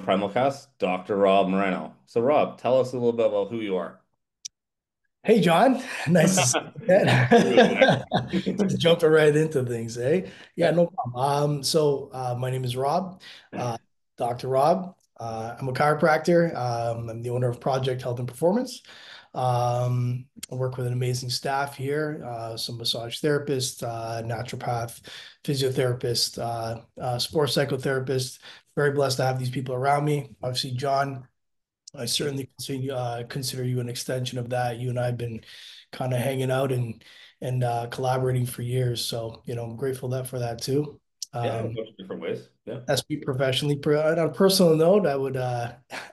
Primal Cast, Dr. Rob Morano. So, Rob, tell us a little bit about who you are. Hey, John. Nice to see you again. Just jumping right into things, eh? Yeah, Yeah, no problem. My name is Rob, uh, Dr. Rob. I'm a chiropractor. I'm the owner of Project Health and Performance. I work with an amazing staff here, some massage therapists, naturopath, physiotherapist, sports psychotherapist. Very blessed to have these people around me. Obviously, John. I certainly consider you an extension of that. You and I have been kind of hanging out and collaborating for years. So, I'm grateful for that too. yeah, in a Um, bunch of different ways. Yeah, that's me professionally. On a personal note,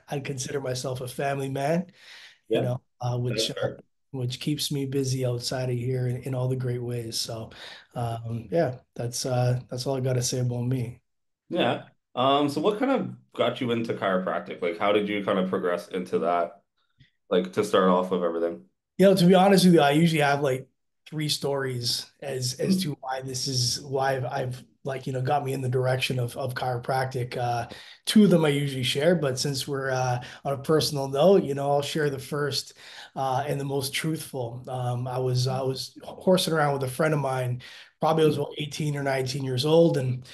I'd consider myself a family man, you yeah, know, uh, that's which uh, fair. which keeps me busy outside of here in all the great ways. So, yeah, that's all I got to say about me. Yeah. So what kind of got you into chiropractic? Like, how did you kind of progress into that? Like, to start off with everything. To be honest with you, I usually have like three stories as to why this is why I've like got me in the direction of chiropractic. Two of them I usually share, but since we're on a personal note, I'll share the first and the most truthful. I was horsing around with a friend of mine, probably I was about 18 or 19 years old, and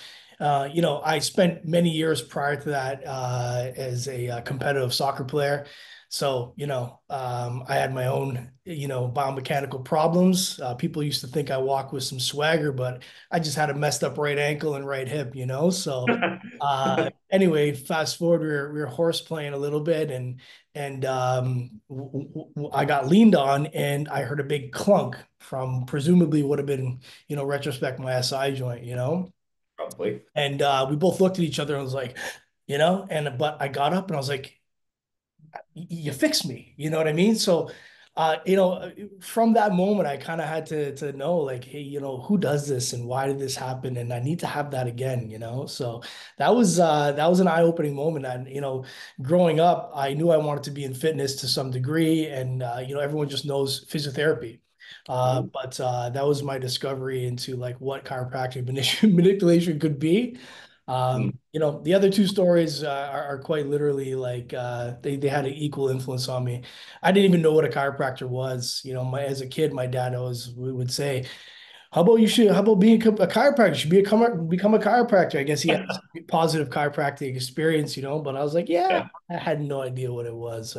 I spent many years prior to that as a competitive soccer player. So, I had my own, biomechanical problems. People used to think I walked with some swagger, but I just had a messed up right ankle and right hip. So, anyway, fast forward, we were horse playing a little bit, and I got leaned on, and I heard a big clunk from presumably would have been, retrospect my SI joint. Probably. And we both looked at each other and was like, but I got up and I was like, you fix me. You know what I mean? So, from that moment, I kind of had to know, like, hey, who does this and why did this happen? And I need to have that again. So that was an eye-opening moment. And growing up, I knew I wanted to be in fitness to some degree, and everyone just knows physiotherapy. Mhm. But that was my discovery into like what chiropractic manipulation could be. The other two stories are quite literally like they had an equal influence on me. I didn't even know what a chiropractor was. As a kid, my dad always would say, how about being a chiropractor? You should become a chiropractor. I guess he had a positive chiropractic experience, but I was like, yeah, Yeah, I had no idea what it was.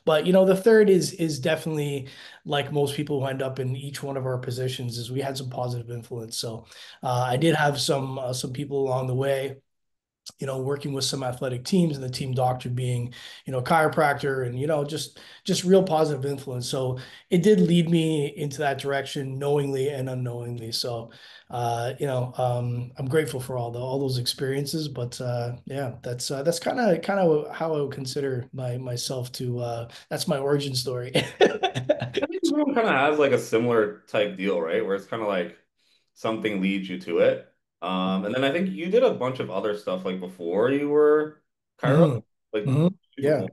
But the third is definitely like most people who end up in each one of our positions is we had some positive influence. So I did have some people along the way, working with some athletic teams and the team doctor being, chiropractor and, just real positive influence. So it did lead me into that direction knowingly and unknowingly. So, I'm grateful for all those experiences, but yeah, that's kind of how I would consider myself to, that's my origin story. I think everyone kind of has like a similar type deal, right? Where it's kind of like something leads you to it. And then I think you did a bunch of other stuff like before you were Cairo, hmm like hmm Yeah.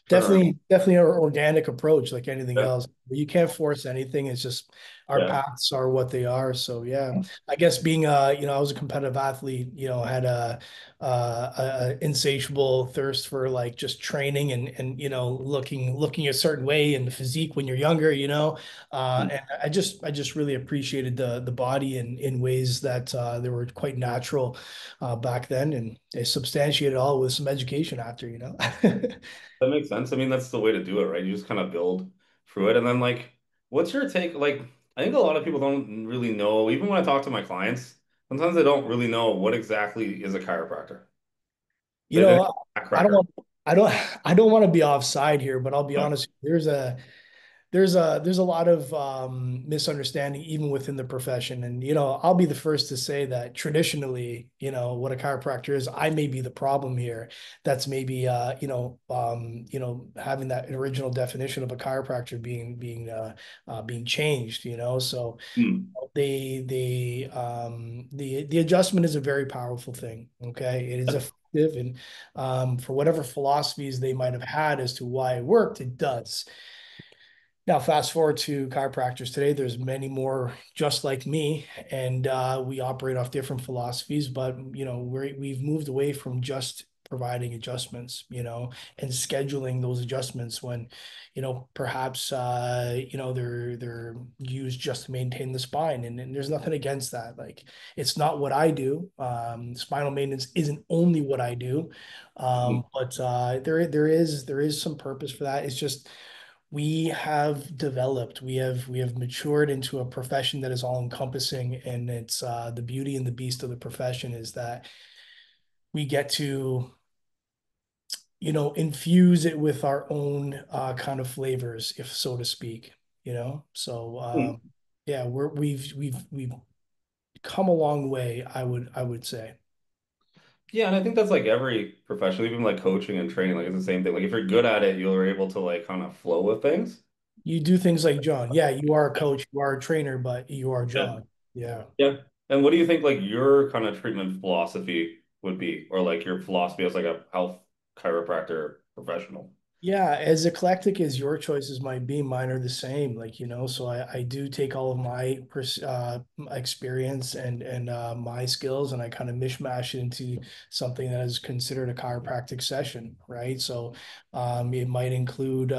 turn around. Definitely an organic approach, like anything Yeah, else. You can't force anything. It's just our yeah. paths are what they are. So yeah, I guess being I was a competitive athlete. Had a insatiable thirst for like just training and looking a certain way in the physique when you're younger. And I just really appreciated the body in ways that they were quite natural back then, and they substantiated all with some education after. That makes sense. I mean, that's the way to do it, right? You just kind of build through it. And then like, what's your take? Like, I think a lot of people don't really know, even when I talk to my clients, sometimes they don't really know what exactly is a chiropractor. You They think know, a I don't cracker. want I don't I don't want to be offside here, but I'll be Yeah. honest. There's a lot of misunderstanding even within the profession, and I'll be the first to say that traditionally, what a chiropractor is, I may be the problem here. That's maybe having that original definition of a chiropractor being changed. So Hmm. the adjustment is a very powerful thing. Okay, it is effective, and for whatever philosophies they might have had as to why it worked, it does. Now, fast forward to chiropractors today, there's many more just like me, and we operate off different philosophies, but we've moved away from just providing adjustments, and scheduling those adjustments when, perhaps they're used just to maintain the spine, and there's nothing against that. Like, it's not what I do. Spinal maintenance isn't only what I do, Mhm. but there is some purpose for that. It's just we have developed, we have matured into a profession that is all encompassing, and it's the beauty and the beast of the profession is that we get to infuse it with our own kind of flavors, if so to speak. So yeah, we've come a long way, I would say. Yeah, and I think that's like every profession, even like coaching and training, like it's the same thing. Like if you're good at it, you're able to like kind of flow with things. You do things like John. Yeah, you are a coach, you are a trainer, but you are Yeah. John. Yeah. Yeah. And what do you think like your kind of treatment philosophy would be, or like your philosophy as like a health chiropractor professional? Yeah, as eclectic as your choices might be, mine are the same. Like, so I do take all of my experience and my skills, and I kind of mishmash it into something that is considered a chiropractic session, right? So it might include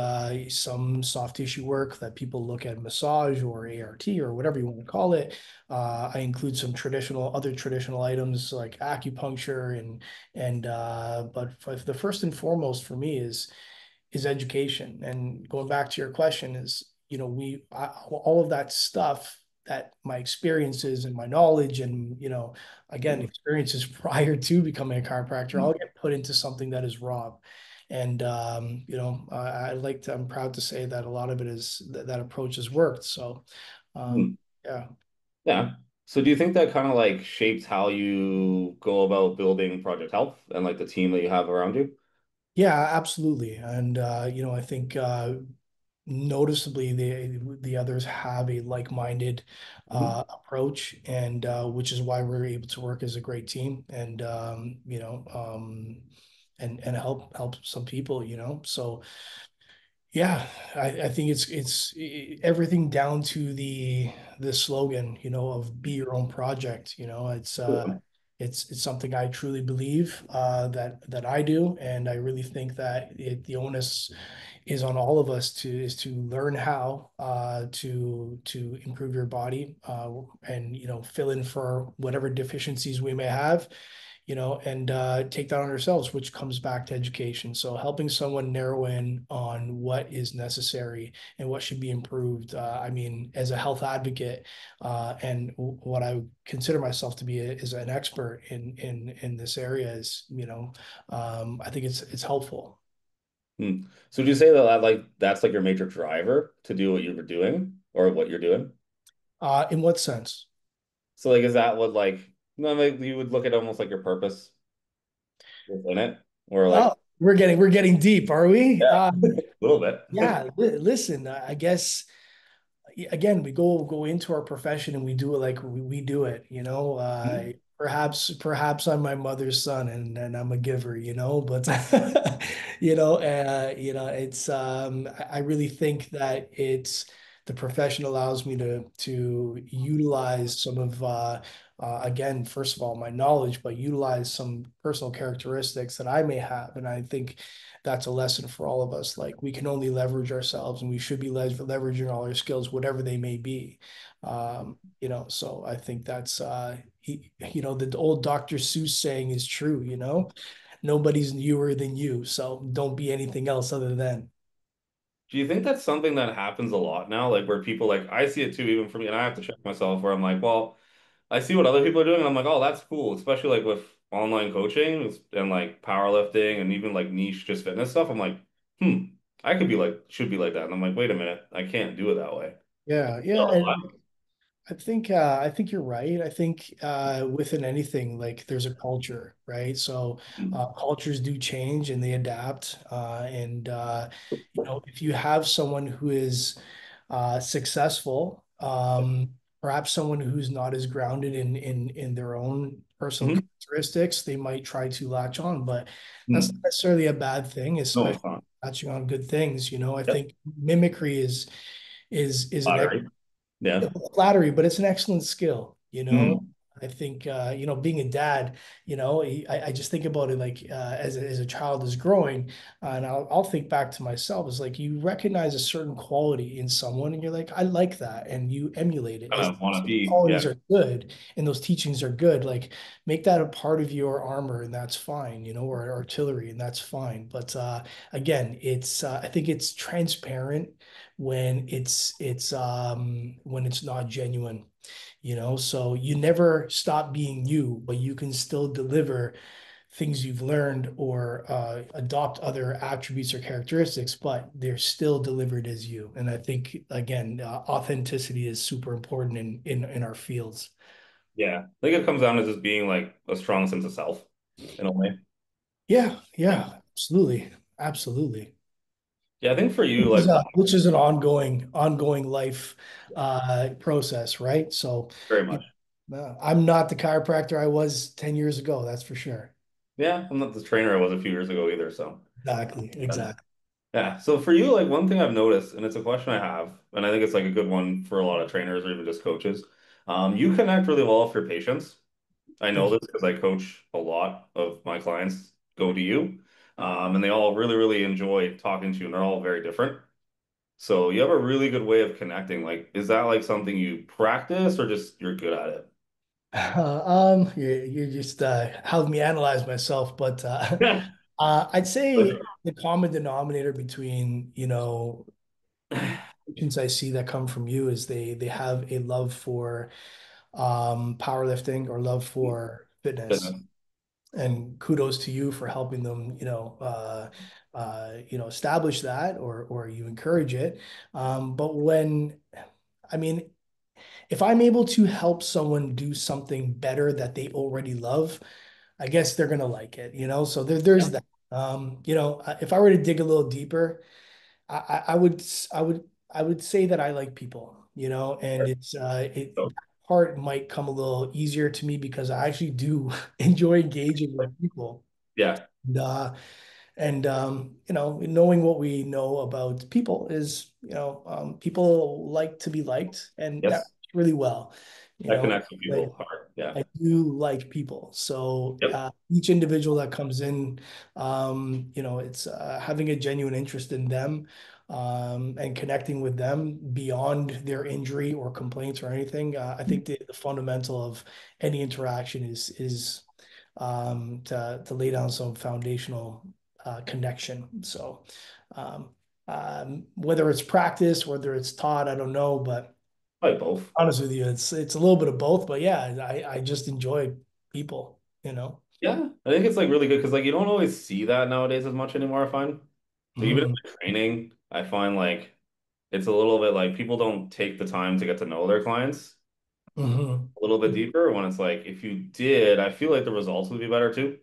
some soft tissue work that people look at massage or ART or whatever you want to call it. I include some other traditional items like acupuncture but the first and foremost for me is education. And going back to your question is, all of that stuff, that my experiences and my knowledge and, again, experiences prior to becoming a chiropractor, all get put into something that is raw. And, I'm proud to say that a lot of it is that approach has worked. So, Mhm. yeah. Yeah. So do you think that kind of like shapes how you go about building Project Health and like the team that you have around you? Yeah, absolutely. And, I think, noticeably the others have a like-minded Mhm. approach, and which is why we're able to work as a great team, and and help some people, so yeah, I think it's everything down to the slogan, of be your own project. It's something I truly believe that I do, and I really think that the onus is on all of us to learn how to improve your body, and fill in for whatever deficiencies we may have, and take that on ourselves, which comes back to education. So helping someone narrow in on what is necessary and what should be improved. I mean, as a health advocate, and what I would consider myself to be is an expert in this area is, I think it's helpful. Hmm. So would you say that like that's like your major driver to do what you were doing or what you're doing? In what sense? So like is that what like no like you would look at almost like your purpose within it or Oh, like we're getting deep, are we? yeah, a little bit. Yeah. Listen, I guess again, we go into our profession and we do it like we do it, perhaps I'm my mother's son, and I'm a giver, but it's I really think that it's the profession allows me to utilize some of again, first of all, my knowledge, but utilize some personal characteristics that I may have. And I think that's a lesson for all of us. Like, we can only leverage ourselves, and we should be leveraging all our skills, whatever they may be. So I think that's the old Dr. Seuss saying is true. Nobody's newer than you, so don't be anything else other than. Do you think that's something that happens a lot now? Like where people like I see it too, even for me, and I have to check myself where I'm like, well, I see what other people are doing, and I'm like, oh, that's cool, especially like with online coaching and like powerlifting and even like niche just fitness stuff. I'm like, hmm, I could be like should be like that. And I'm like, wait a minute, I can't do it that way. Yeah, yeah, and I think you're right. I think within anything, like, there's a culture, right? So cultures do change and they adapt. And if you have someone who is successful, perhaps someone who's not as grounded in their own personal Mhm. characteristics, they might try to latch on, but that's not Mhm. necessarily a bad thing, No, especially it's not. latching on good things. I Yep. think mimicry is an Flattery. Yeah. flattery, but it's an excellent skill. Mm. I think, being a dad, I just think about it like as a child is growing, and I'll think back to myself. It's like you recognize a certain quality in someone, and you're like, I like that, and you emulate it. Kind As of want to those be, yeah, qualities are good and those teachings are good, like make that a part of your armor, and that's fine, or artillery, and that's fine. But again, I think it's transparent when it's not genuine, so you never stop being you, but you can still deliver things you've learned or adopt other attributes or characteristics, but they're still delivered as you. And I think again, authenticity is super important in our fields. yeah. I think it comes down to just being like a strong sense of self in a way. Yeah, Yeah. yeah, absolutely, absolutely. Yeah, I think for you, Which is like an ongoing life process, right? So, very you much. I'm not the chiropractor I was 10 years ago, that's for sure. Yeah, I'm not the trainer I was a few years ago either, so. Exactly, exactly. Yeah. So for you, like one thing I've noticed, and it's a question I have, and I think it's like a good one for a lot of trainers or even just coaches. You connect really well with your patients. I know Thank you. this because I coach a lot of my clients go to you. And they all really, really enjoy talking to you, and they're all very different. So you have a really good way of connecting. Like, is that like something you practice or just you're good at it? You just helped me analyze myself, but Yeah. I'd say the common denominator between, patients I see that come from you is they have a love for powerlifting or love for fitness. Goodness. And kudos to you for helping them, establish that or you encourage it. But I mean, if I'm able to help someone do something better that they already love, I guess they're gonna like it, So Yeah. there's that. If I were to dig a little deeper, I would I would say that I like people, and So, that part might come a little easier to me because I actually do enjoy engaging with people. yeah. And, knowing what we know about people is, people like to be liked, and that Yes. works really well. You That know, connects with like people hard. Yeah. I do like people. So Yep. each individual that comes in, it's having a genuine interest in them, and connecting with them beyond their injury or complaints or anything. I think the fundamental of any interaction is to lay down some foundational connection. So um, whether it's practice, whether it's taught, I don't know, but Probably both. honest with you, it's a little bit of both. But yeah, I just enjoy people. Yeah. I think it's like really good because like you don't always see that nowadays as much anymore, I find. Like even in Mhm. my training, I find like it's a little bit like people don't take the time to get to know their clients Mhm. a little bit deeper when it's like if you did, I feel like the results would be better too.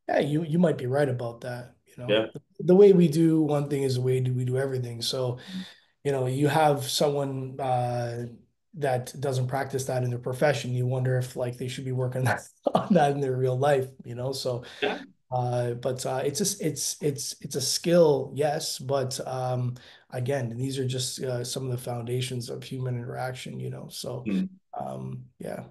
Yeah, you might be right about that. Yeah. The way we do one thing is the way we do everything. So you have someone that doesn't practice that in their profession. You wonder if like they should be working on that in their real life. So Yeah. but it's a skill, yes, but again, these are just some of the foundations of human interaction. So Hmm. yeah,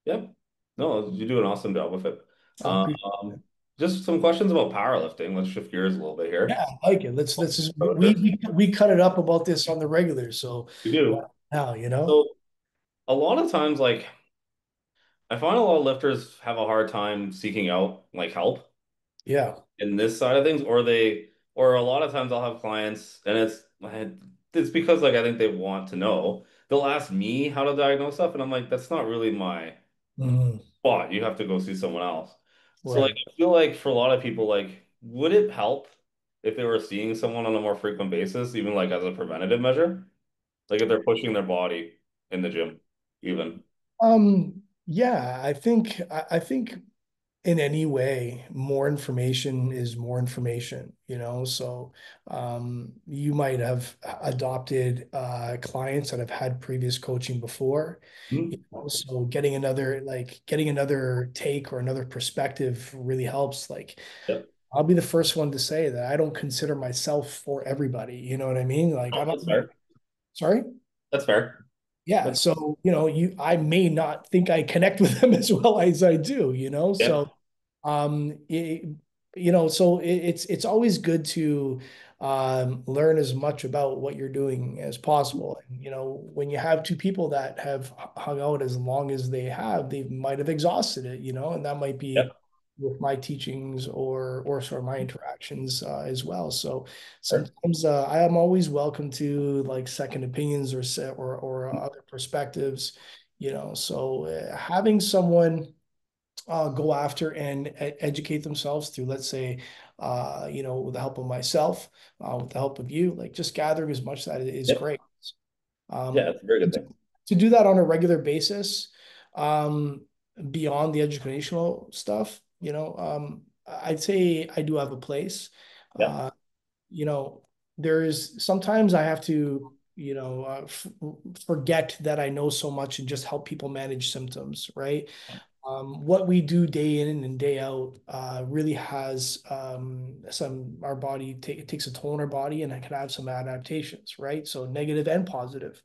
Yep. No, you do an awesome job with it. I appreciate it. Um, just some questions about powerlifting. Let's shift gears a little bit here. Yeah, I like it. Let's just we cut it up about this on the regular. So We why do. now? So a lot of times, like I find a lot of lifters have a hard time seeking out like help Yeah. in this side of things, or a lot of times I'll have clients, and it's because like I think they want to know. They'll ask me how to diagnose stuff, and I'm like, that's not really my Mhm. spot. You have to go see someone else. So like Right. I feel like for a lot of people, like would it help if they were seeing someone on a more frequent basis, even like as a preventative measure? Like if they're pushing their body in the gym, even. Yeah, I think in any way, more information is more information, So you might have adopted clients that have had previous coaching before, Mhm. So getting another take or another perspective really helps. Like Yep. I'll be the first one to say that I don't consider myself for everybody. You know what I mean? Like Oh, I don't. that's fair. Sorry. That's fair. Yeah, so I may not think I connect with them as well as I do, Yeah, so it, it's always good to learn as much about what you're doing as possible. And when you have two people that have hung out as long as they have, they might have exhausted it, and that might yeah, be with my teachings or sort of my interactions as well. So sure. sometimes I am always welcome to like second opinions or other perspectives, so having someone go after and educate themselves through, let's say, with the help of myself, with the help of you, like just gathering as much that is Yep. great. Yeah, Um, it's a very good to, thing. to do that on a regular basis, um, beyond the educational stuff, I'd say I do have a place. Yeah. Uh, you know, there's sometimes I have to, forget that I know so much and just help people manage symptoms, right? What we do day in and day out really has our body it takes a toll on our body and it can have some adaptations, right? So negative and positive.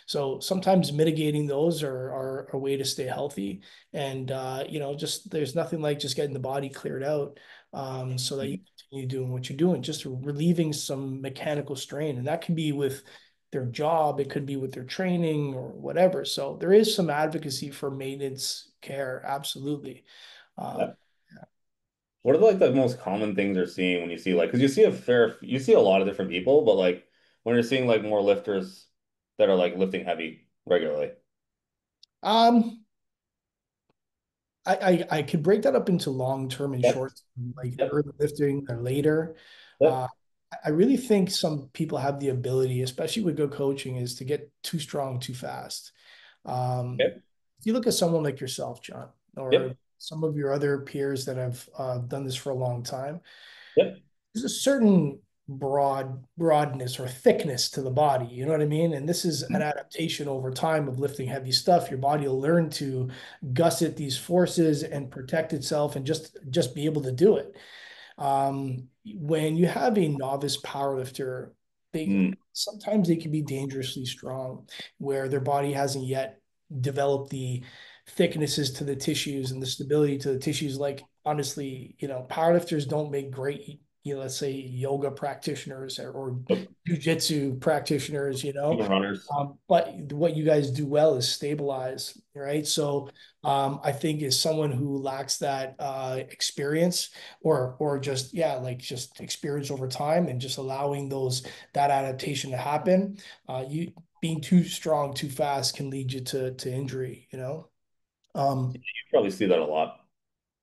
So sometimes mitigating those are a way to stay healthy. And just there's nothing like just getting the body cleared out so that you continue doing what you're doing, just relieving some mechanical strain. And that can be with their job, it could be with their training or whatever. So there is some advocacy for maintenance care, absolutely. Um, Yeah. What are like the most common things you're seeing when you see like, because you see a lot of different people, but like when you're seeing like more lifters that are like lifting heavy regularly. um, I could break that up into long term and Yep. short, like Yep. early lifting or later. Yep. Uh, I really think some people have the ability, especially with good coaching, is to get too strong too fast. Um, Yep. if you look at someone like yourself, John, or Yep. some of your other peers that have done this for a long time, Yep. there's a certain broadness or thickness to the body. You know what I mean? And this is an adaptation over time of lifting heavy stuff. Your body will learn to gusset these forces and protect itself and just be able to do it. When you have a novice powerlifter, they Mm. sometimes they can be dangerously strong, where their body hasn't yet developed the thicknesses to the tissues and the stability to the tissues. Like honestly, powerlifters don't make great, let's say yoga practitioners or Yep. jujitsu practitioners, Even runners. but what you guys do well is stabilize, right? So I think is someone who lacks that experience or just yeah like just experience over time and just allowing that adaptation to happen, you being too strong too fast can lead you to injury, You um probably see that a lot.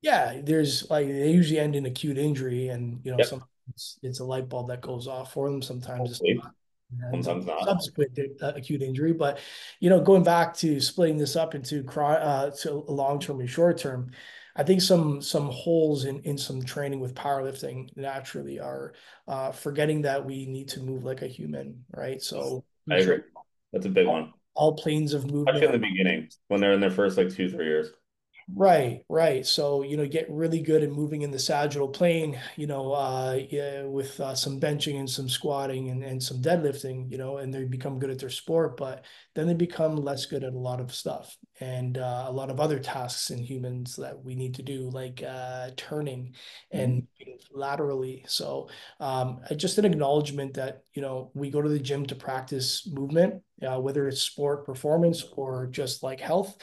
yeah, there's like they usually end in acute injury, and Yep. sometimes it's a light bulb that goes off for them. Sometimes it's Hopefully. not. It ends up Sometimes not. subsequent to acute injury. But going back to splitting this up into to long term and short term, I think some holes in some training with powerlifting naturally are forgetting that we need to move like a human, right? So I make sure agree. That's a big all, one. all planes of movement Especially are in the beginning when they're in their first like 2, 3 years. right, right. So, get really good at moving in the sagittal plane, yeah, with some benching and some squatting and some deadlifting, and they become good at their sport, but then they become less good at a lot of stuff and a lot of other tasks in humans that we need to do, like turning and Mhm. laterally. So, just an acknowledgement that, we go to the gym to practice movement, whether it's sport performance or just like health.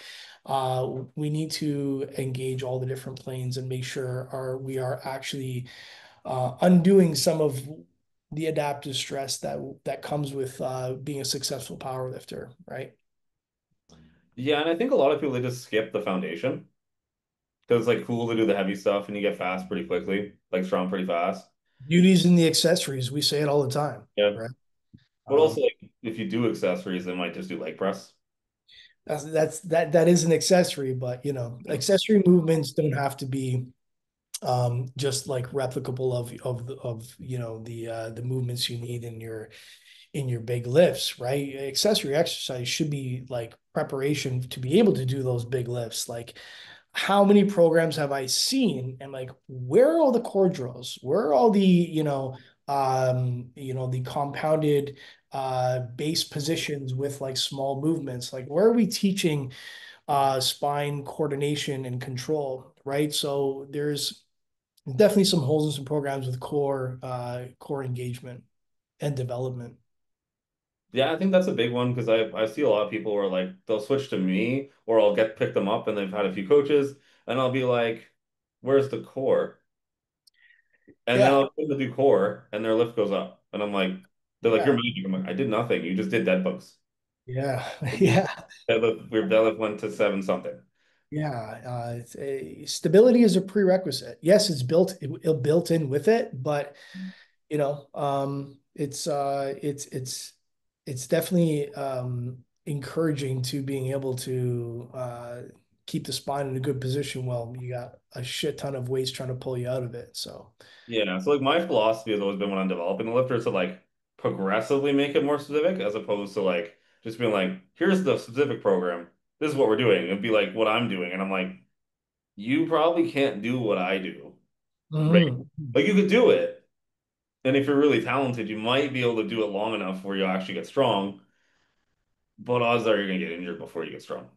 We need to engage all the different planes and make sure we are actually undoing some of the adaptive stress that comes with being a successful power lifter, right? Yeah, and I think a lot of people they just skip the foundation because it's like cool to do the heavy stuff and you get fast pretty quickly, like strong pretty fast. Beauties in the accessories. We say it all the time, Yeah. right? But Um, also like if you do accessories, they might just do leg press. that is an accessory, but accessory movements don't have to be just like replicable of the movements you need in your big lifts, right? Accessory exercise should be like preparation to be able to do those big lifts. Like, how many programs have I seen? And like, where are all the core drills? Where are all the the compounded base positions with like small movements. Like where are we teaching spine coordination and control, right? So there's definitely some holes in some programs with core engagement and development. Yeah, I think that's a big one because I see a lot of people where like they'll switch to me or I'll get pick them up and they've had a few coaches and I'll be like, "Where's the core?" And then Yeah, I'll put them to do core and their lift goes up and I'm like, they're like, "You're yeah, magic." I'm like, "I did nothing. You just did dead bugs." yeah, yeah, Deadlift went to seven something. yeah. Stability is a prerequisite. Yes, it built in with it, but it's definitely encouraging to being able to keep the spine in a good position while you got a shit ton of weights trying to pull you out of it. So, Yeah, so like my philosophy has always been when I'm developing the lifter to like progressively make it more specific as opposed to like just being like, here's the specific program. This is what we're doing. It'd be like what I'm doing. And I'm like, you probably can't do what I do, right? mhm. Like you could do it. And if you're really talented, you might be able to do it long enough where you actually get strong. But odds are you're gonna get injured before you get strong.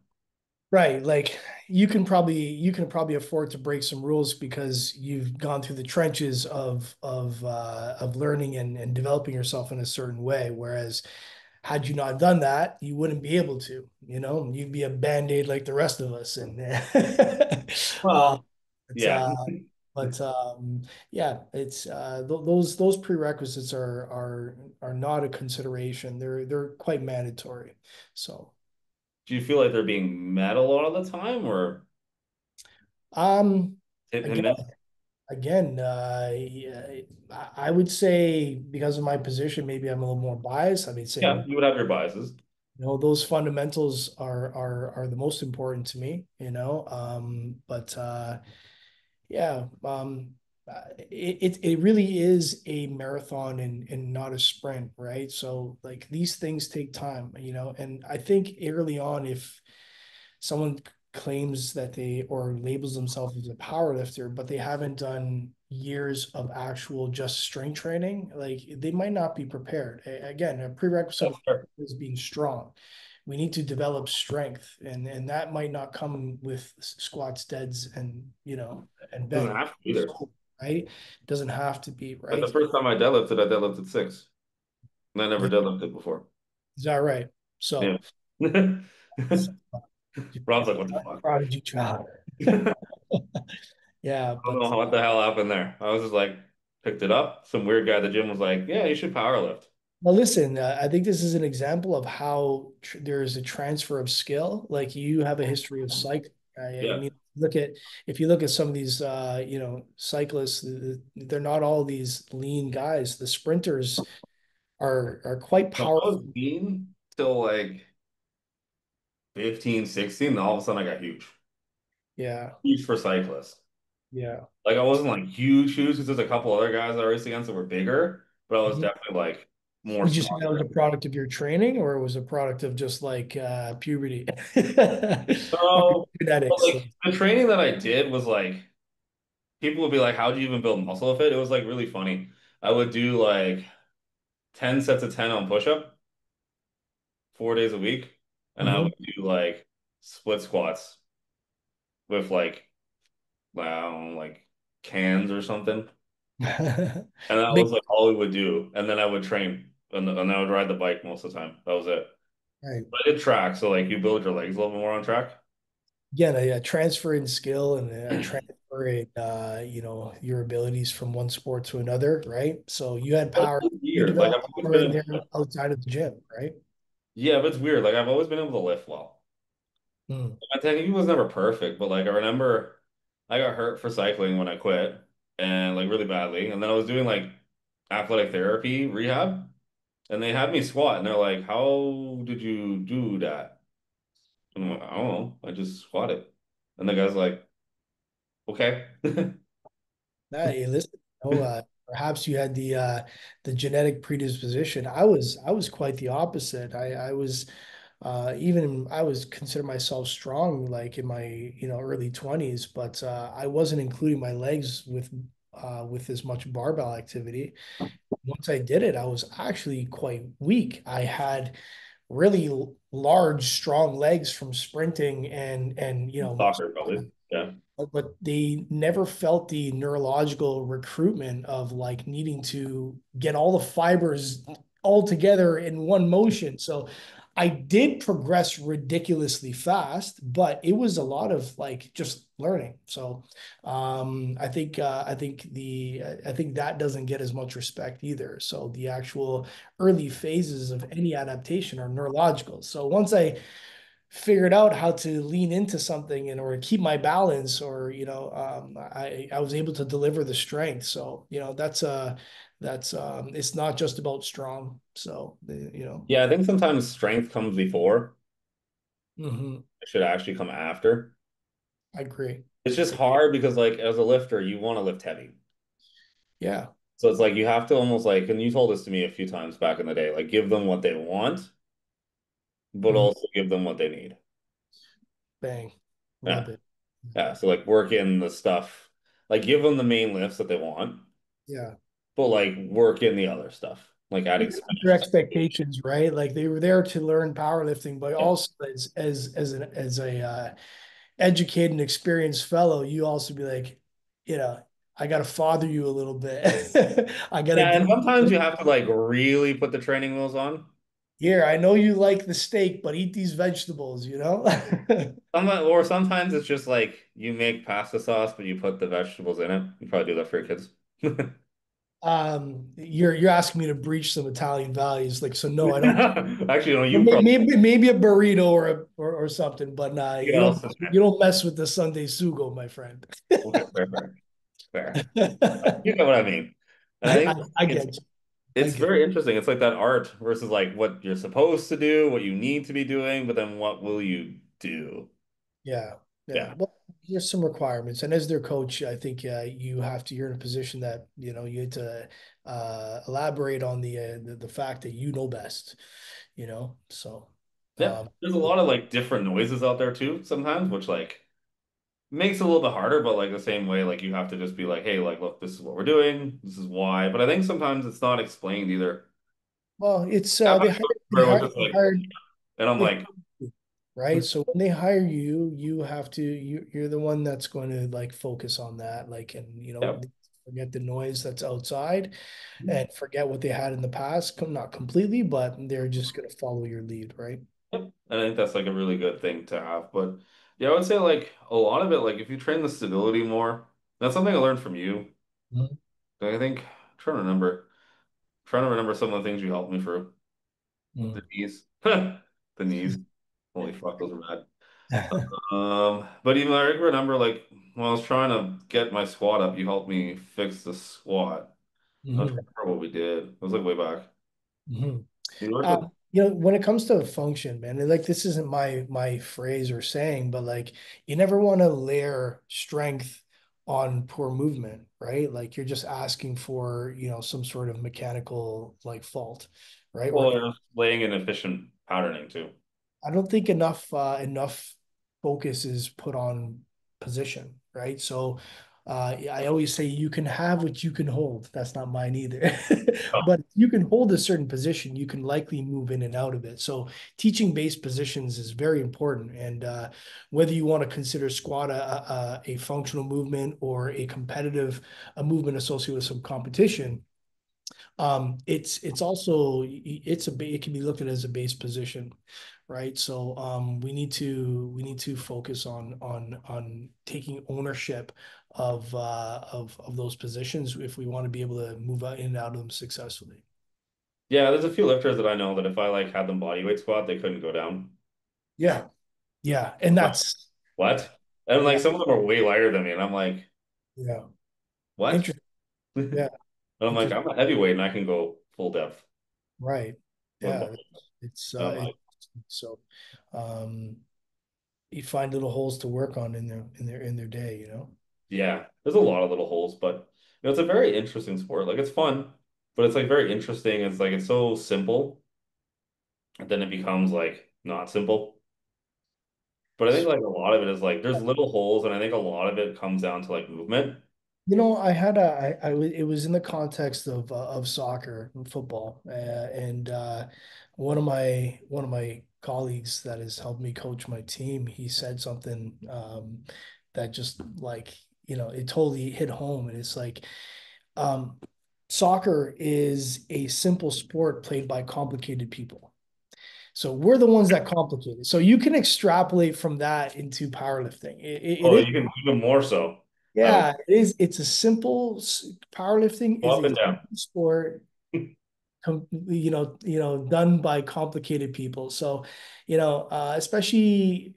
Right. Like you can probably afford to break some rules because you've gone through the trenches of learning and developing yourself in a certain way. Whereas had you not done that, you wouldn't be able to, you'd be a band-aid like the rest of us. And uh, Well, it's yeah. but yeah, it's those prerequisites are not a consideration. They're quite mandatory. So Do you feel like they're being met a lot of the time or um hit and again miss? again yeah, I would say because of my position, maybe I'm a little more biased. I mean, Yeah, saying you would have your biases. those fundamentals are the most important to me, but yeah, it really is a marathon and not a sprint, right? So like these things take time, and I think early on, if someone claims that they or labels themselves as a power lifter, but they haven't done years of actual just strength training, like they might not be prepared. Again, a prerequisite That's of fair. is being strong. We need to develop strength, and that might not come with squats, deads, and Doesn't bench. have to either. So, right? It doesn't have to be But the right. first time I deadlifted six. And I never deadlifted before. Is that right? Yeah. So, Rob's like, what the fuck? prodigy child. I Yeah, don't but know what the hell happened there. I was just like, picked it up. Some weird guy at the gym was like, yeah, you should power lift. well, listen, I think this is an example of how there is a transfer of skill. Like you have a history of cycling. I Yeah. mean, if you look at some of these, cyclists, they're not all these lean guys. The sprinters are quite No, I powerful. was lean till like 15, 16. And all of a sudden I got huge. Yeah, Huge for cyclists. yeah. Like I wasn't like huge because there's a couple other guys I raced against that were bigger, but I was Mhm. definitely like more Would you say that was stronger. a product of your training, or it was a product of just like puberty or So, but genetics? like the training that I did was like people would be like, "How do you even build muscle with it?" It was like really funny. I would do like 10 sets of 10 on push-up 4 days a week, and I Mhm. would do like split squats with like wow, like cans or something. And that was Big, like all we would do. And then I would train and I would ride the bike most of the time. That was it. right. But I did track, so like you build your legs a little bit more on track. Again, a transfer in skill and a transfer in your abilities from one sport to another, right? So you had But power, it's you weird. Like developed I've always power been in able there to, outside of the gym, right? yeah, but it's weird. Like I've always been able to lift well. Mm. My technique was never perfect, but like I remember I got hurt for cycling when I quit and like really badly. And then I was doing like athletic therapy rehab and they had me squat and they're like, "How did you do that?" And I'm like, "I don't know. I just squatted." And the guy's like, "Okay." Hey, listen, perhaps you had the genetic predisposition. I was quite the opposite. I was I was consider myself strong like in my early 20s, but I wasn't including my legs with with as much barbell activity. Once I did it, I was actually quite weak. I had really large, strong legs from sprinting and Soccer, probably. Yeah. but they never felt the neurological recruitment of like needing to get all the fibers all together in one motion. So I did progress ridiculously fast, but it was a lot of like just learning. So I think that doesn't get as much respect either. So the actual early phases of any adaptation are neurological. So once I figured out how to lean into something and or keep my balance or I was able to deliver the strength. So that's it's not just about strong. So Yeah, I think sometimes strength comes before. mhm, It should actually come after. I agree. It's just hard because like as a lifter, you want to lift heavy. Yeah. So it's like you have to almost like, and you told this to me a few times back in the day, like give them what they want, but Mhm. also give them what they need. Bang. Love Yeah. it. Yeah. So like work in the stuff, like give them the main lifts that they want, Yeah. but like work in the other stuff, like adding Their special. expectations, right? Like they were there to learn powerlifting, but Yeah. also as a educated and experienced fellow, you also be like, you know, I got to father you a little bit. I got to Yeah, and do sometimes you have to like really put the training wheels on. here. I know you like the steak, but eat these vegetables, you know? Or sometimes it's just like you make pasta sauce, but you put the vegetables in it. You probably do that for your kids. You're asking me to breach some Italian values. Like, so no, I don't. Actually, no, you probably Maybe a burrito or something, but you get else in you don't mess with the Sunday sugo, my friend. there. Okay, fair, fair, fair. You know what I mean. And I think I it's get you. I it's get very interesting. It's like that art versus like what you're supposed to do, what you need to be doing, but then what will you do? Yeah, yeah. Yeah. Well, there's some requirements, and as their coach, I think you have to. You're in a position that you have to elaborate on the fact that you know best. So Yeah. um, There's a lot of like different noises out there too sometimes, which like makes it a little bit harder, but like the same way, like you have to just be like, hey, like, look, this is what we're doing, this is why. But I think sometimes it's not explained either. well, it's I've had they coaches they where it was hired just like, hired and I'm they like, right. So when they hire you, you have to you're the one that's going to like focus on that, like and yeah. forget the noise that's outside and forget what they had in the past. Not completely, but they're just going to follow your lead, right? Yep. And I think that's like a really good thing to have. But yeah, I would say like a lot of it, like if you train the stability more, that's something I learned from you. Mhm. I think trying to remember some of the things you helped me through. The knees. The knees. Holy fuck, those are bad. But even I remember like when I was trying to get my squat up, you helped me fix the squat. I'm trying Mhm. to remember what we did. It was like way back. Mhm. You worked with When it comes to function, man, like this isn't my phrase or saying, but like you never want to layer strength on poor movement, right? Like you're just asking for, some sort of mechanical like fault, right? well, it was laying in efficient patterning too. I don't think enough focus is put on position, right? So I always say you can have what you can hold. That's not mine either. Oh, But if you can hold a certain position, you can likely move in and out of it. So teaching base positions is very important. And whether you want to consider squat a functional movement or a movement associated with some competition, it's also it can be looked at as a base position, right? So we need to focus on taking ownership of those positions if we want to be able to move out in and out of them successfully. yeah, there's a few lifters that I know that if I like had them body weight squat, they couldn't go down. Yeah, yeah, and Like, that's yeah, what? And like yeah, some of them are way lighter than me, and I'm like, yeah. what? Interesting. And Yeah, I'm like, interesting. I'm a heavyweight and I can go full depth Right. with Yeah, body. And I'm it like, so um you find little holes to work on in their day. yeah, there's a lot of little holes, but it's a very interesting sport. Like it's fun, but it's like very interesting. It's like it's so simple, and then it becomes like not simple. But I think like a lot of it is like there's little holes, and I think a lot of it comes down to like movement. I had it was in the context of soccer and football, and one of my colleagues that has helped me coach my team, he said something that just like it totally hit home, and it's like um, soccer is a simple sport played by complicated people. So we're the ones that complicate it. So you can extrapolate from that into powerlifting. It Oh, is you can even more so. I would yeah, it is. It's a simple powerlifting go is up a and down. simple sport done by complicated people. So, especially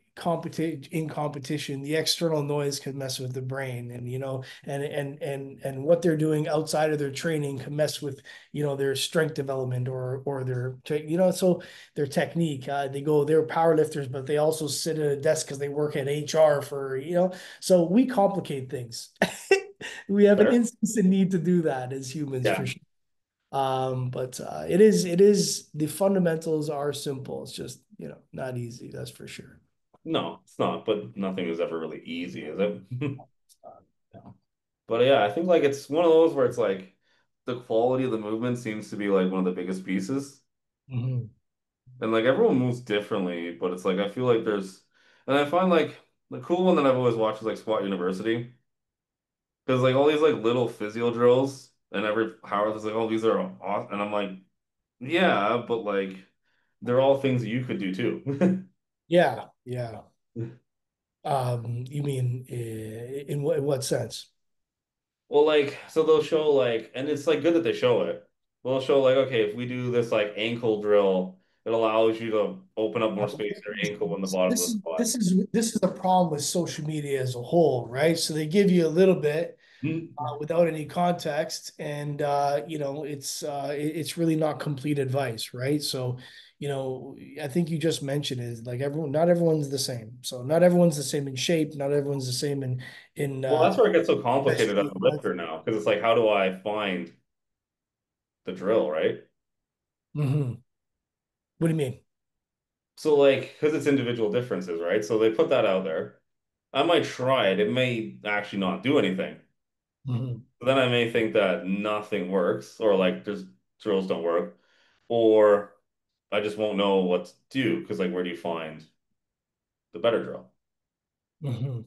in competition, the external noise can mess with the brain, and and what they're doing outside of their training can mess with their strength development or their so their technique. They're powerlifters, but they also sit at a desk because they work at HR so we complicate things. We have an Fair. instant need to do that as humans Yeah. for sure. But it is the fundamentals are simple. It's just, not easy, that's for sure. No, it's not, but nothing is ever really easy, is it? No. But yeah, I think like it's one of those where it's like the quality of the movement seems to be like one of the biggest pieces. Mhm. And like everyone moves differently, but it's like I feel like and I find like the cool one that I've always watched is like Squat University. Because like all these like little physio drills and every power is like, oh, these are awesome. And I'm like, yeah, but like they're all things that you could do too. Yeah, yeah. You mean in what sense? Well, like, so they'll show like, and it's like good that they show it. They'll show like, okay, if we do this like ankle drill, it allows you to open up more space in your ankle in the bottom of This the is squat. this is this is the problem with social media as a whole, right? So they give you a little bit Mm. without any context, and it's really not complete advice, right? So, I think you just mentioned is like not everyone's the same. So not everyone's the same in shape, not everyone's the same in Well, that's where it gets so complicated as especially a lifter now, because it's like, how do I find the drill, right? hmm. What do you mean? So like, because it's individual differences, right? So they put that out there. I might try it. It may actually not do anything. Hmm. Then I may think that nothing works, or like just drills don't work, or I just won't know what to do because like, where do you find the better drill? Hmm.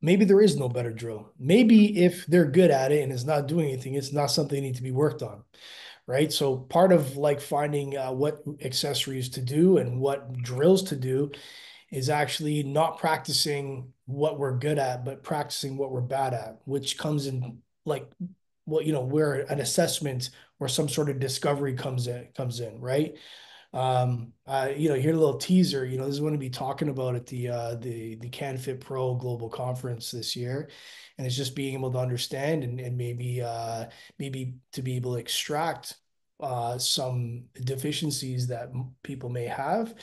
Maybe there is no better drill. Maybe if they're good at it and it's not doing anything, it's not something they need to be worked on, right? So part of like finding what accessories to do and what drills to do is actually not practicing what we're good at, but practicing what we're bad at, which comes in like where an assessment or some sort of discovery comes in, right? Here a little teaser. This is going to be talking about at the CanFit Pro Global Conference this year, and it's just being able to understand and maybe to be able to extract some deficiencies that people may have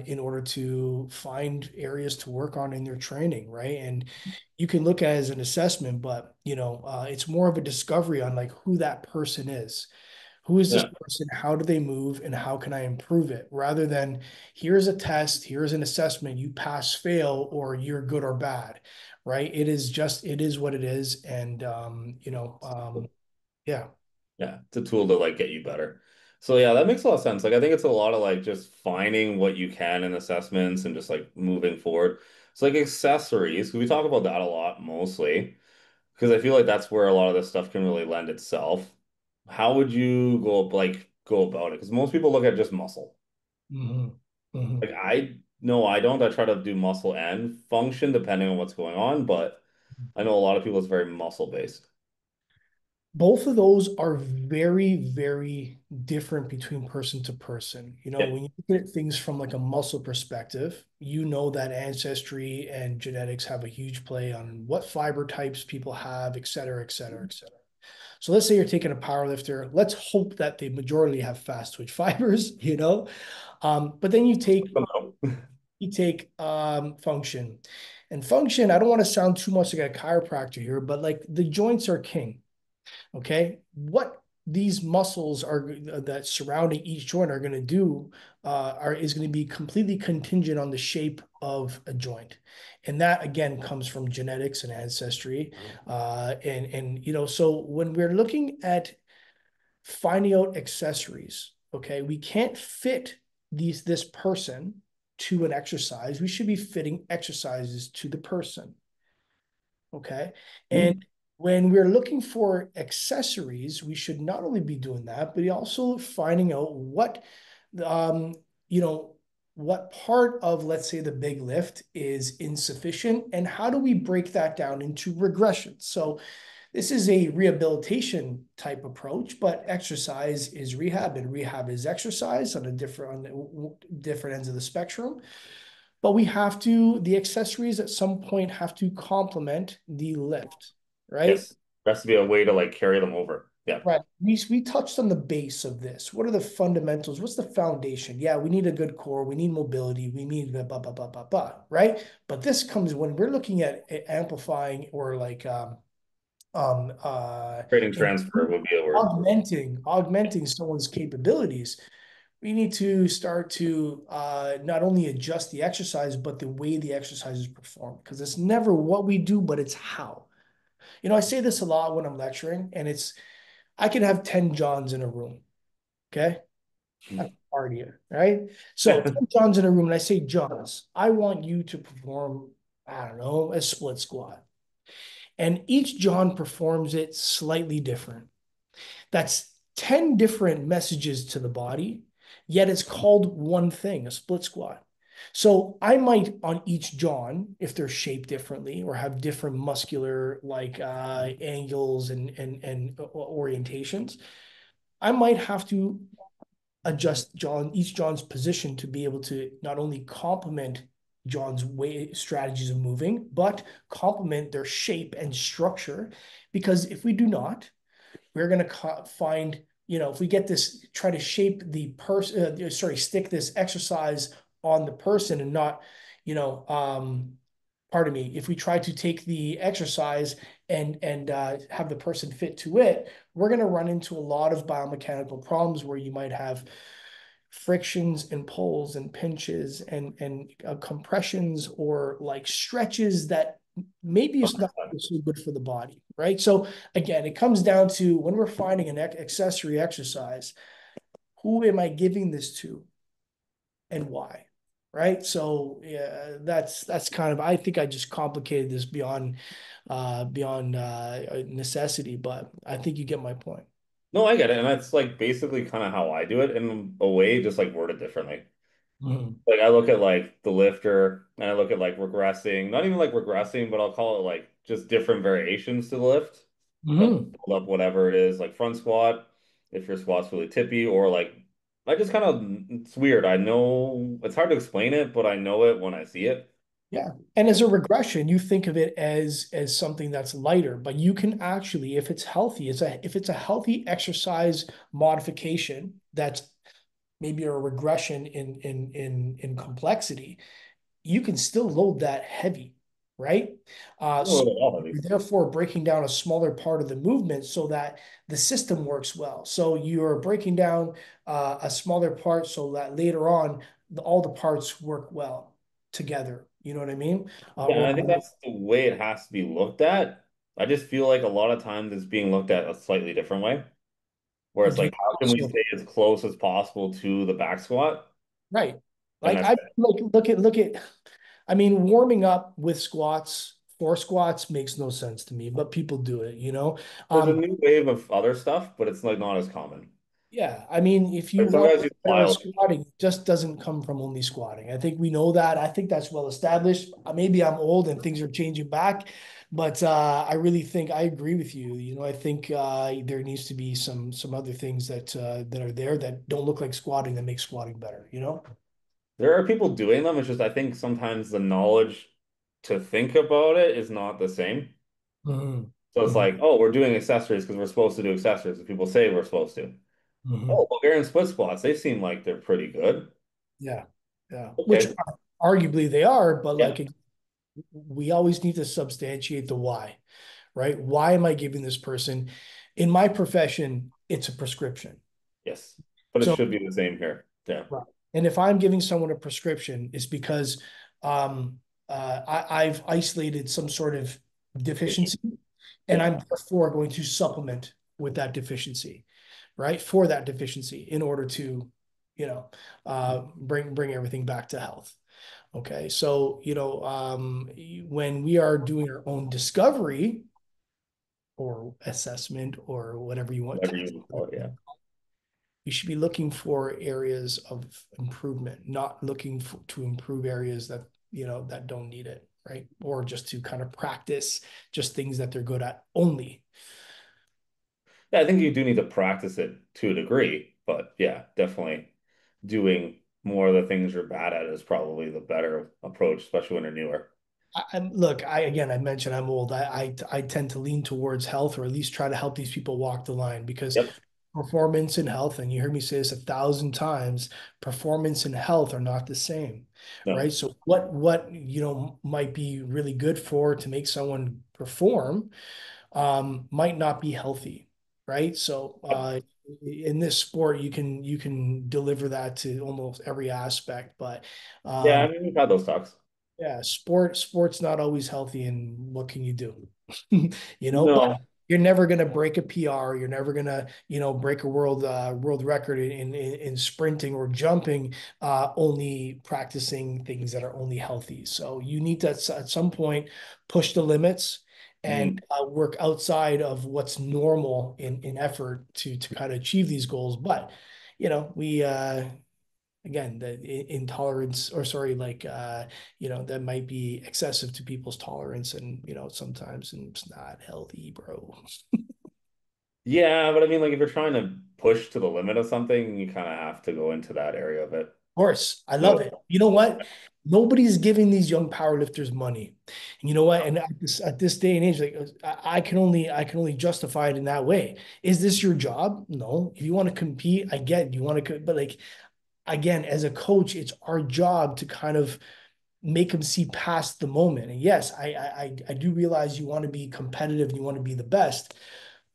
in order to find areas to work on in their training, right? And you can look at it as an assessment, but it's more of a discovery on like who that person is. Who is this Yeah. person? How do they move? And how can I improve it? Rather than here's a test, here's an assessment, you pass, fail, or you're good or bad, right? It is what it is. And, yeah. Yeah, it's a tool to like get you better. So yeah, that makes a lot of sense. Like I think it's a lot of like just finding what you can in assessments and just like moving forward. So like accessories, 'cause we talk about that a lot mostly, because I feel like that's where a lot of this stuff can really lend itself. How would you go about it? Because most people look at just muscle. Hmm. Hmm. Like I no, I don't. I try to do muscle and function depending on what's going on, but I know a lot of people it's very muscle based. Both of those are very, very different between person to person. Yeah. When you look at things from like a muscle perspective, that ancestry and genetics have a huge play on what fiber types people have, et cetera, et cetera, et cetera. So let's say you're taking a power lifter. Let's hope that the majority have fast twitch fibers, But then you take function. And function, I don't want to sound too much like a chiropractor here, but like the joints are king. Okay. What these muscles are that surrounding each joint are going to do is going to be completely contingent on the shape of a joint, and that again comes from genetics and ancestry, and so when we're looking at finding out accessories, okay, we can't fit this person to an exercise. We should be fitting exercises to the person. Okay. Hmm. And when we're looking for accessories, we should not only be doing that, but also finding out um, you know, what part of, let's say, the big lift is insufficient and how do we break that down into regression? So this is a rehabilitation type approach, but exercise is rehab and rehab is exercise on different ends of the spectrum. But the accessories at some point have to complement the lift, right? Yes. There has to be a way to like carry them over. Yeah. Right. We touched on the base of this. What are the fundamentals? What's the foundation? Yeah, we need a good core. We need mobility. We need blah, blah, blah, blah, blah, blah, right? But this comes when we're looking at amplifying or like um, uh, Trading in transfer would be a word. augmenting someone's capabilities. We need to start to not only adjust the exercise, but the way the exercise is performed. Because it's never what we do, but it's how. I say this a lot when I'm lecturing, and I can have 10 Johns in a room. Okay. That's cardio, right? So 10 Johns in a room, and I say, Johns, I want you to perform, I don't know, a split squat. And each John performs it slightly different. That's 10 different messages to the body, yet it's called one thing, a split squat. So I might on each John, if they're shaped differently or have different muscular like angles and orientations, I might have to adjust each John's position to be able to not only complement John's way strategies of moving, but complement their shape and structure. Because if we do not, we're going to find, if we get this, try to shape the person, stick this exercise on the person and not, you know, pardon me, if we try to take the exercise and have the person fit to it, we're going to run into a lot of biomechanical problems where you might have frictions and pulls and pinches and compressions or like stretches that maybe it's not so good for the body, right? So again, it comes down to when we're finding an accessory exercise, who am I giving this to and why? Right. So yeah, that's kind of I think I just complicated this beyond necessity, but I think you get my point. No, I get it. And that's like basically kind of how I do it in a way, just like worded differently. Mhm. Like I look at like the lifter and I look at like regressing, not even like regressing, but I'll call it like just different variations to the lift that Mhm. build up whatever it is, like front squat, if your squat's really tippy, or like I just kind of it's weird. I know it's hard to explain it, but I know it when I see it. Yeah. And as a regression, you think of it as something that's lighter, but you can actually, if it's healthy, if it's a healthy exercise modification that's maybe a regression in complexity, you can still load that heavy, right? So you're therefore breaking down a smaller part of the movement so that the system works well. So you're breaking down a smaller part so that later on all the parts work well together. You know what I mean? Yeah, and Or I think that's the way it has to be looked at. I just feel like a lot of times it's being looked at a slightly different way, where it's again, like, how can we so stay as close as possible to the back squat? right. And Like that's I like look at I mean, warming up with squats for squats makes no sense to me, but people do it. there's a Um, new wave of other stuff, but it's like not as common. Yeah, I mean, if you Like some want guys use better plyo. squatting, it just doesn't come from only squatting. I think we know that. I think that's well established. Maybe I'm old and things are changing back, but I really think I agree with you. I think there needs to be some other things that are there that don't look like squatting that make squatting better. There are people doing them. It's just I think sometimes the knowledge to think about it is not the same. Hmm. So it's Hmm. like, oh, we're doing accessories because we're supposed to do accessories. If people say we're supposed to. Hmm. Oh, Bulgarian split squats, they seem like they're pretty good. Yeah, yeah. Which Okay. arguably they are, but Yeah. like we always need to substantiate the why, right? Why am I giving this person in my profession? it's a prescription. Yes. But it So, should be the same here. Yeah. right. And if I'm giving someone a prescription, it's because I've isolated some sort of Issue. deficiency, and Yeah. I'm therefore going to supplement with that deficiency, right? For that deficiency in order to, you know, bring everything back to health. Okay. So, when we are doing our own discovery or assessment or whatever you want, Whatever you call it. Yeah. you should be looking for areas of improvement, not looking to improve areas that, that don't need it, right? Or just to kind of practice just things that they're good at only. Yeah, I think you do need to practice it to a degree, but yeah, definitely doing more of the things you're bad at is probably the better approach, especially when you're newer. Look, I mentioned I'm old. I tend to lean towards health, or at least try to help these people walk the line, because Yep. performance and health, and you heard me say this 1,000 times, performance and health are not the same, No. right? So what might be really good for to make someone perform might not be healthy, right? So Yep. in this sport, you can deliver that to almost every aspect, but Yeah, I um, mean, we've had those talks. yeah, sport's not always healthy, and what can you do? But No. you're never gonna break a PR. You're never gonna, break a world record in sprinting or jumping, only practicing things that are only healthy. So you need to at some point push the limits and Mhm. work outside of what's normal in effort to kind of achieve these goals. But we again, the intolerance, or sorry, like that might be excessive to people's tolerance, and sometimes it's not healthy, bro. Yeah, but I mean, like, if you're trying to push to the limit of something, you kind of have to go into that area of it. Of course, I love No. it. You know what? Nobody's giving these young powerlifters money. And you know what? And at this day and age, like I can only justify it in that way. Is this your job? No. If you want to compete, I get it. You want to, but like, again, as a coach, it's our job to kind of make them see past the moment. And yes, I do realize you want to be competitive and you want to be the best,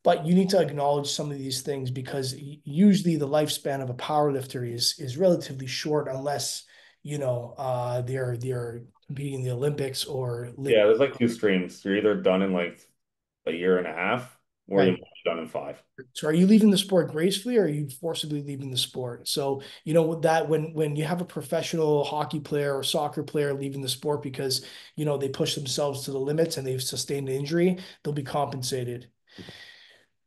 but you need to acknowledge some of these things, because usually the lifespan of a power lifter is relatively short, unless they're competing in the Olympics or Yeah, live. there's like two streams. You're either done in like a year and a half, or you Right. might be done in five. So are you leaving the sport gracefully, or are you forcibly leaving the sport? So, that when you have a professional hockey player or soccer player leaving the sport because, they push themselves to the limits and they've sustained an injury, they'll be compensated.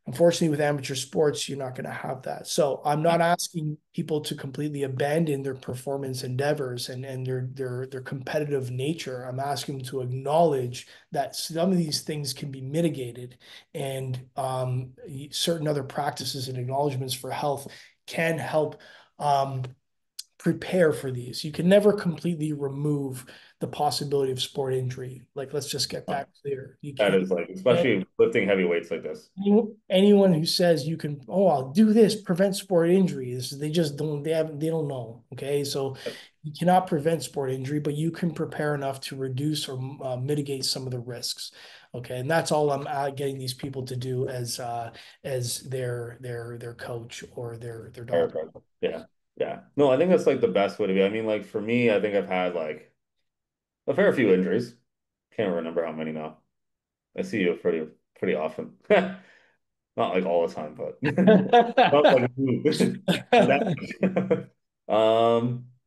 Unfortunately, with amateur sports, you're not going to have that. So I'm not asking people to completely abandon their performance endeavors and their competitive nature. I'm asking them to acknowledge that some of these things can be mitigated, and certain other practices and acknowledgments for health can help um, prepare for these. You can never completely remove the possibility of sport injury. Like, let's just get that clear. You That can't. is like, especially lifting heavy weights like this. Anyone who says you can, oh, I'll do this, prevent sport injuries, they just don't, they don't know. Okay. So you cannot prevent sport injury, but you can prepare enough to reduce or mitigate some of the risks. Okay. And that's all I'm getting these people to do as their coach or their doctor. Chiropractor. Yeah. Yeah. No, I think that's like the best way to be. I mean, like for me, I think I've had like a fair few injuries. Can't remember how many now. I see you pretty often. Not like all the time, but not like that much.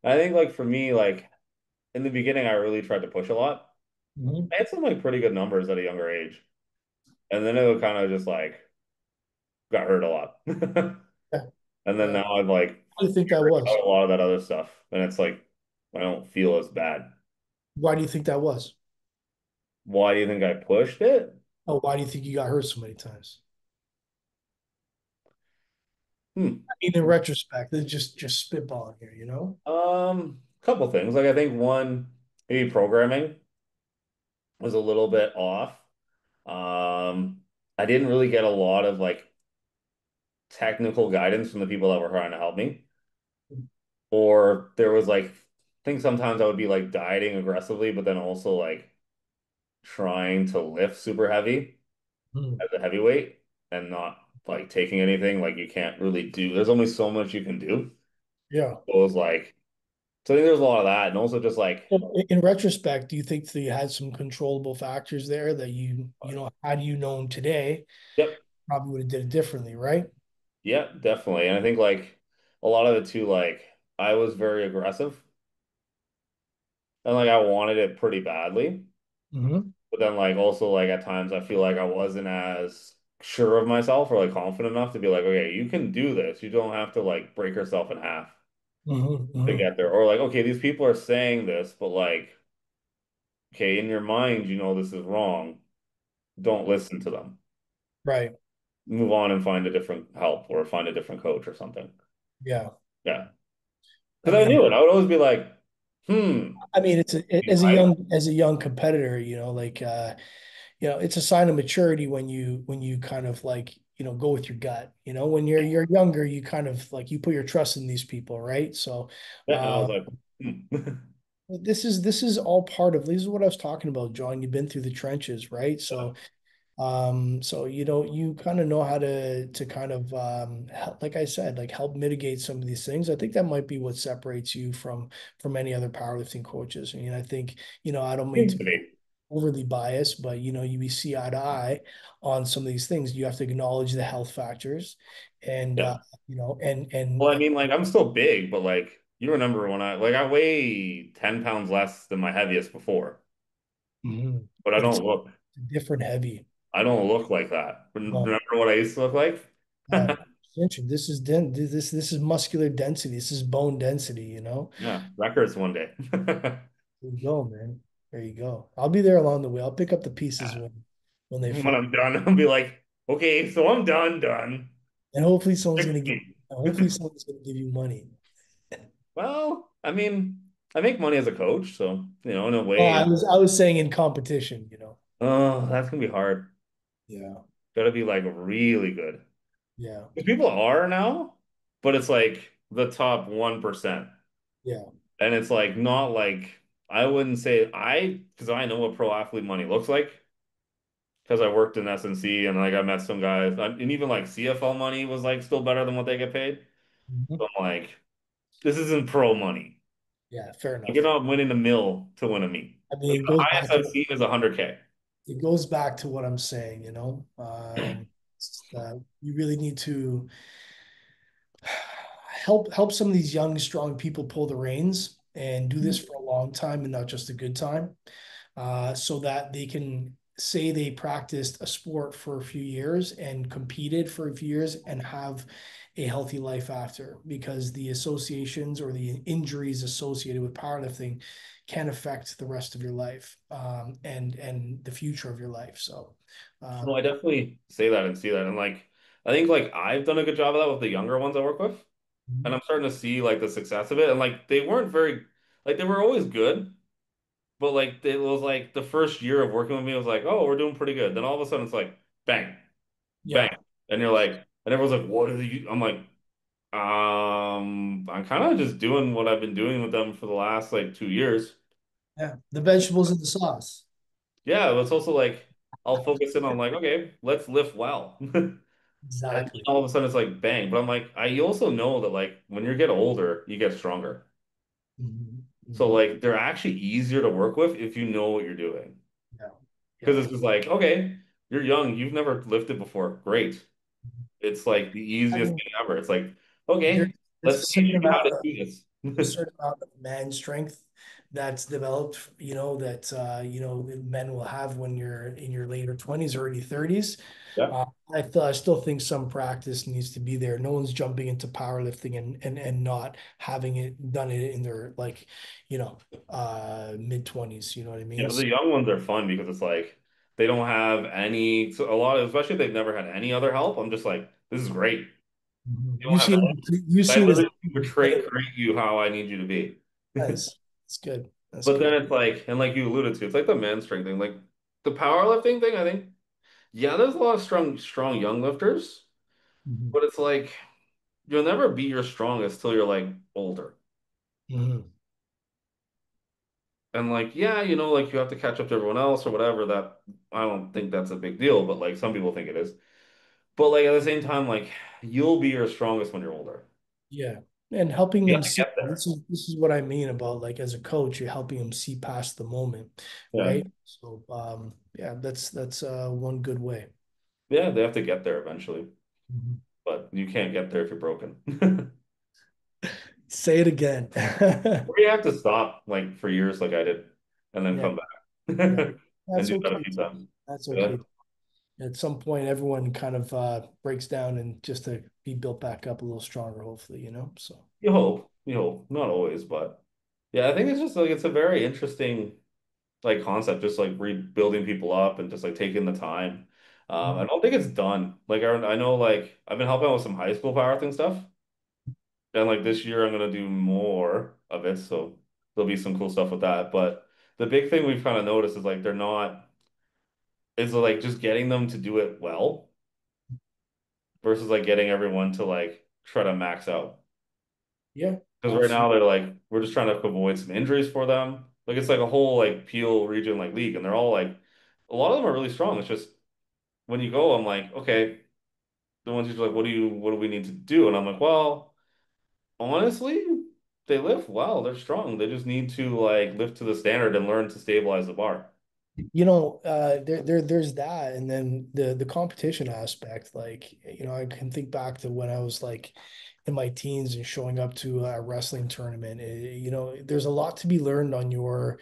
I think like for me, like in the beginning, I really tried to push a lot. Mhm. I had some like pretty good numbers at a younger age, and then it kind of just like got hurt a lot. Yeah. And then Yeah. now I've like Why do you think that figured was? out a lot of that other stuff, and it's like I don't feel as bad. Why do you think that was? Why do you think I pushed it? Oh, why do you think you got hurt so many times? Hmm. I mean, in retrospect, it's just spitballing here, Couple things. Like I think one, maybe programming was a little bit off. I didn't really get a lot of like technical guidance from the people that were trying to help me. Or there was like, I think sometimes I would be like dieting aggressively, but then also like trying to lift super heavy Hmm. as a heavyweight and not. like taking anything. Like you can't really do. There's only so much you can do. Yeah. So it was like, so I think there's a lot of that, and also just like, In retrospect, do you think that you had some controllable factors there that had you known today, yep, probably would have did it differently, right? yeah, definitely. And I think like a lot of it too, like I was very aggressive, and like I wanted it pretty badly. Hmm. But then like also like at times I feel like I wasn't as sure of myself or like confident enough to be like, okay, you can do this. You don't have to like break yourself in half Hmm. to Hmm. get there. Or like, okay, these people are saying this, but like, okay, in your mind, you know this is wrong. Don't listen to them. Right. Move on and find a different help or find a different coach or something. Yeah. Yeah. I Because I mean, knew it. I would always be like, I mean, it's I, as a young competitor, it's a sign of maturity when you kind of like, go with your gut. When you're younger, you kind of like you put your trust in these people, right? So, yeah, and I uh, was like, hmm. this is all part of this is what I was talking about, John. You've been through the trenches, right? So you kind of know how to kind of like I said, like help mitigate some of these things. I think that might be what separates you from any other powerlifting coaches. I mean, I think, I don't mean Seems to to be be. overly biased, but we see eye to eye on some of these things. You have to acknowledge the health factors and Yeah. and Well, I mean, like I'm still big, but like you remember when I weigh 10 pounds less than my heaviest before, Mhm. but But it's different heavy. I don't look like that. No, Remember what I used to look like? no. This is muscular density. This is bone density. Yeah, records one day. There you go, man. There you go. I'll be there along the way. I'll pick up the pieces when they When fall. I'm done, I'll be like, okay, so I'm done. And Fix me. hopefully someone's gonna give you money. Well, I mean, I make money as a coach, so in a Well, way, I was saying in competition. oh, that's gonna be hard. Yeah. Gotta be like really good. Yeah. Because people are now, but it's like the top 1%. Yeah. And it's like not like I wouldn't say because I know what pro athlete money looks like because I worked in SNC and like I met some guys and even like CFL money was like still better than what they get paid. Mhm. So I'm like, this isn't pro money. Yeah, fair Like you're enough. not winning a mill to win a meet. I Like mean, the highest I've seen is 100K. it goes back to what I'm saying. You really need to help some of these young, strong people pull the reins and do this for a long time and not just a good time, so that they can say they practiced a sport for a few years and competed for a few years and have a healthy life after, because the associations or the injuries associated with powerlifting can affect the rest of your life, and the future of your life. So, No, um, I definitely say that and see that. And like I think like I've done a good job of that with the younger ones I work with. And I'm starting to see like the success of it. And like they weren't very like they were always good. But like it was like the first year of working with me, it was like, oh, we're doing pretty good. Then all of a sudden it's like bang, bang. yeah, And you're like, and everyone's like, what are you? I'm like, I'm kind of just doing what I've been doing with them for the last like 2 years. yeah, the vegetables in the sauce. Yeah, but it's also like I'll focus in on like, okay, let's lift well. And Exactly. all of a sudden it's like bang. But I'm like, I also know that like when you get older, you get stronger. Mhm. So Mhm. like they're actually easier to work with if you know what you're doing. Yeah, Because yeah. it's just like, okay, you're young, you've never lifted before. Great. It's like the I easiest mean, thing ever. It's like, there, okay, there's a let's teach certain you how amount to of do this. there's a certain amount of man strength that's developed, that men will have when you're in your later 20s, early 30s. Yeah. Uh, I still think some practice needs to be there. No one's jumping into powerlifting and not having it done it in their like, mid 20s. You know what I Yeah, mean? but So, the young ones are fun because it's like they don't have any, so a lot of, especially if they've never had any other help. I'm just like, this is great. mhm. You don't have You I seem as literally portray create you how I need you to be. nice. It's good. That's But then good. it's like, and like you alluded to, it's like the man strength thing. Like the powerlifting thing, I think, yeah, there's a lot of strong young lifters, Mhm. but it's like you'll never be your strongest till you're like older. Mhm. And like, yeah, like you have to catch up to everyone else or whatever. That I don't think that's a big deal, but like some people think it is. But like at the same time, like you'll be your strongest when you're older. Yeah. And helping You them have to see, get there. this is what I mean about like as a coach, you're helping them see past the moment, Yeah. right? So yeah, that's one good way. Yeah, they have to get there eventually. Mhm. But you can't get there if you're broken. Say it again. Or you have to stop like for years like I did and then Yeah, come yeah. back and That's do that a okay few too. times. That's Yeah. okay. At some point, everyone kind of breaks down and just to be built back up a little stronger, hopefully, you know? So, You hope. You hope. Not always, but yeah, I think it's just like it's a very interesting like concept, just like rebuilding people up and just like taking the time. I mhm. don't think it's done. Like I know like I've been helping out with some high school powerlifting stuff. And like this year I'm gonna do more of it, so there'll be some cool stuff with that. But the big thing we've kind of noticed is like they're not is like just getting them to do it well versus like getting everyone to like try to max out. Yeah, Because right now absolutely. they're like we're just trying to avoid some injuries for them. Like it's like a whole like Peel region like league, and they're all like a lot of them are really strong. It's just when you go, I'm like, okay, the ones who's like, what do we need to do? And I'm like, well, honestly, they lift well. They're strong. They just need to like lift to the standard and learn to stabilize the bar. There's that, and then the competition aspect. Like, I can think back to when I was like in my teens and showing up to a wrestling tournament. There's a lot to be learned on your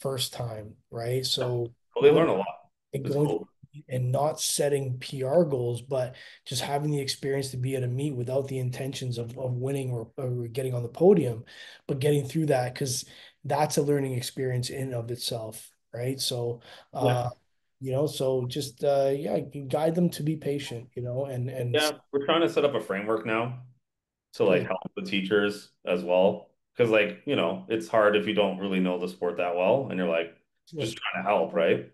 first time, right? Yeah. So Well, they going learn a lot. and It's going cool. and not setting PR goals, but just having the experience to be at a meet without the intentions of winning or getting on the podium, but getting through that because that's a learning experience in and of itself, right? So, Yeah. so just yeah, guide them to be patient, and Yeah. We're trying to set up a framework now to like good. help the teachers as well. Because like, it's hard if you don't really know the sport that well and you're like just Excellent. trying to help, right?